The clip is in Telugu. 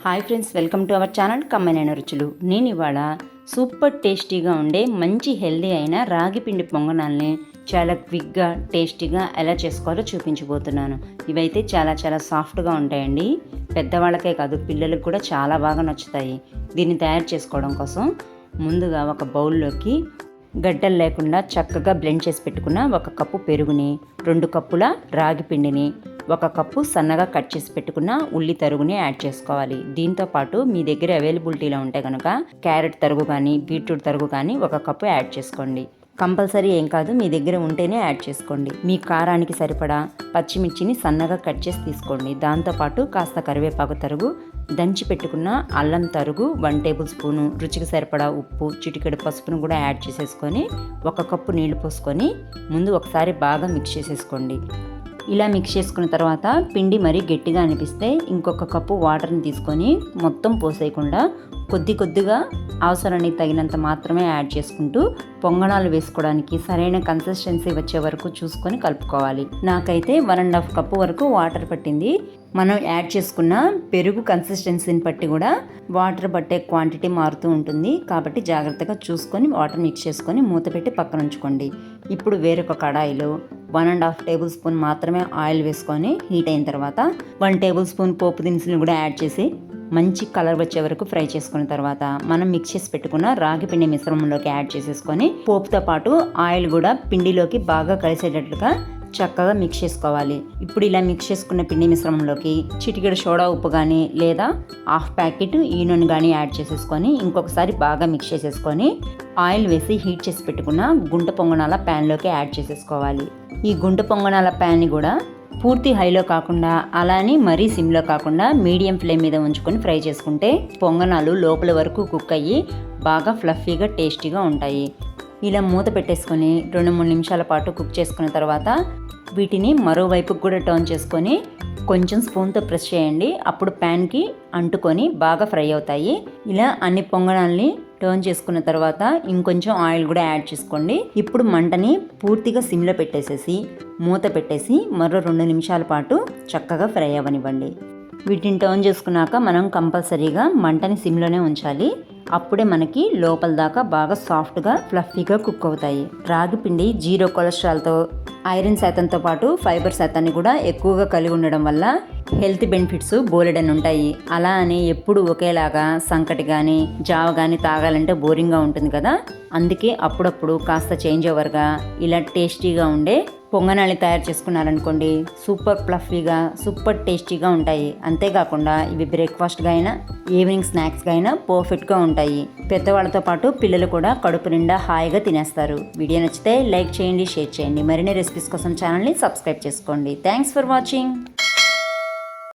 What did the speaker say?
Hi friends, welcome to our channel కమ్మనైన రుచులు. నేను ఇవాళ సూపర్ టేస్టీగా ఉండే మంచి హెల్దీ అయిన రాగి పిండి పొంగనాల్ని చాలా క్విక్గా టేస్టీగా ఎలా చేసుకోవాలో చూపించబోతున్నాను. ఇవైతే చాలా సాఫ్ట్గా ఉంటాయండి. పెద్దవాళ్ళకే కాదు, పిల్లలకు కూడా చాలా బాగా నచ్చుతాయి. దీన్ని తయారు చేసుకోవడం కోసం ముందుగా ఒక బౌల్లోకి గడ్డలు లేకుండా చక్కగా బ్లెండ్ చేసి పెట్టుకున్న 1 కప్పు పెరుగుని, 2 కప్పుల రాగి పిండిని, 1 కప్పు సన్నగా కట్ చేసి పెట్టుకున్న ఉల్లి తరుగుని యాడ్ చేసుకోవాలి. దీంతోపాటు మీ దగ్గర అవైలబిలిటీలో ఉంటే కనుక క్యారెట్ తరుగు కానీ బీట్రూట్ తరుగు కానీ 1 కప్పు యాడ్ చేసుకోండి. కంపల్సరీ ఏం కాదు, మీ దగ్గర ఉంటేనే యాడ్ చేసుకోండి. మీ కారానికి సరిపడా పచ్చిమిర్చిని సన్నగా కట్ చేసి తీసుకోండి. దాంతోపాటు కాస్త కరివేపాకు తరుగు, దంచి పెట్టుకున్న అల్లం తరుగు, 1 టేబుల్ స్పూను, రుచికి సరిపడా ఉప్పు, చిటికెడు పసుపును కూడా యాడ్ చేసేసుకొని 1 కప్పు నీళ్లు పోసుకొని ముందు ఒకసారి బాగా మిక్స్ చేసేసుకోండి. ఇలా మిక్స్ చేసుకున్న తర్వాత పిండి మరీ గట్టిగా అనిపిస్తే ఇంకొక కప్పు వాటర్ని తీసుకొని మొత్తం పోసేయకుండా కొద్దిగా అవసరానికి తగినంత మాత్రమే యాడ్ చేసుకుంటూ పొంగనాలు వేసుకోవడానికి సరైన కన్సిస్టెన్సీ వచ్చే వరకు చూసుకొని కలుపుకోవాలి. నాకైతే 1.5 కప్పు వరకు వాటర్ పట్టింది. మనం యాడ్ చేసుకున్న పెరుగు కన్సిస్టెన్సీని బట్టి కూడా వాటర్ పట్టే క్వాంటిటీ మారుతూ ఉంటుంది. కాబట్టి జాగ్రత్తగా చూసుకొని వాటర్ మిక్స్ చేసుకొని మూత పెట్టి పక్కన ఉంచుకోండి. ఇప్పుడు వేరొక కడాయిలో 1.5 టేబుల్ స్పూన్ మాత్రమే ఆయిల్ వేసుకొని హీట్ అయిన తర్వాత 1 టేబుల్ స్పూన్ పోపు దినుసులు కూడా యాడ్ చేసి మంచి కలర్ వచ్చే వరకు ఫ్రై చేసుకున్న తర్వాత మనం మిక్స్ చేసి పెట్టుకున్న రాగి పిండి మిశ్రమంలోకి యాడ్ చేసేసుకొని పోపుతో పాటు ఆయిల్ కూడా పిండిలోకి బాగా కలిసేటట్లుగా చక్కగా మిక్స్ చేసుకోవాలి. ఇప్పుడు ఇలా మిక్స్ చేసుకున్న పిండి మిశ్రమంలోకి చిటికెడు సోడా ఉప్పు కానీ లేదా 1/2 ప్యాకెట్ ఈనోని కానీ యాడ్ చేసేసుకొని ఇంకొకసారి బాగా మిక్స్ చేసేసుకొని ఆయిల్ వేసి హీట్ చేసి పెట్టుకున్న గుంట పొంగనాల ప్యాన్లోకి యాడ్ చేసేసుకోవాలి. ఈ గుంట పొంగనాల ప్యాన్ని కూడా పూర్తి హైలో కాకుండా అలానే మరీ సిమ్లో కాకుండా మీడియం ఫ్లేమ్ మీద ఉంచుకొని ఫ్రై చేసుకుంటే పొంగనాలు లోపల వరకు కుక్ అయ్యి బాగా ఫ్లఫీగా టేస్టీగా ఉంటాయి. ఇలా మూత పెట్టేసుకొని 2-3 నిమిషాల పాటు కుక్ చేసుకున్న తర్వాత వీటిని మరోవైపుకు కూడా టర్న్ చేసుకొని కొంచెం స్పూన్తో ప్రెస్ చేయండి. అప్పుడు ప్యాన్కి అంటుకొని బాగా ఫ్రై అవుతాయి. ఇలా అన్ని పొంగనాల్ని టర్న్ చేసుకున్న తర్వాత ఇంకొంచెం ఆయిల్ కూడా యాడ్ చేసుకోండి. ఇప్పుడు మంటని పూర్తిగా సిమ్లో పెట్టేసేసి మూత పెట్టేసి మరో 2 నిమిషాల పాటు చక్కగా ఫ్రై అవ్వనివ్వండి. వీటిని టర్న్ చేసుకున్నాక మనం కంపల్సరీగా మంటని సిమ్లోనే ఉంచాలి. అప్పుడే మనకి లోపల దాకా బాగా సాఫ్ట్గా ఫ్లఫీగా కుక్ అవుతాయి. రాగి పిండి 0 కొలెస్ట్రాల్తో ఐరన్ శాతంతో పాటు ఫైబర్ శాతాన్ని కూడా ఎక్కువగా కలిగి ఉండడం వల్ల హెల్త్ బెనిఫిట్స్ బోలెడని ఉంటాయి. అలా అని ఎప్పుడు ఒకేలాగా సంకటి కానీ జావ కానీ తాగాలంటే బోరింగ్గా ఉంటుంది కదా. అందుకే అప్పుడప్పుడు కాస్త చేంజ్ ఓవర్గా ఇలా టేస్టీగా ఉండే పొంగనాలు తయారు చేసుకున్నారనుకోండి, సూపర్ ఫ్లఫీగా సూపర్ టేస్టీగా ఉంటాయి. అంతేకాకుండా ఇవి బ్రేక్ఫాస్ట్గా అయినా ఈవినింగ్ స్నాక్స్గా అయినా పర్ఫెక్ట్గా ఉంటాయి. పెద్దవాళ్ళతో పాటు పిల్లలు కూడా కడుపు నిండా హాయిగా తినేస్తారు. వీడియో నచ్చితే లైక్ చేయండి, షేర్ చేయండి. మరిన్ని రెసిపీస్ కోసం ఛానల్ని సబ్స్క్రైబ్ చేసుకోండి. Thanks for watching.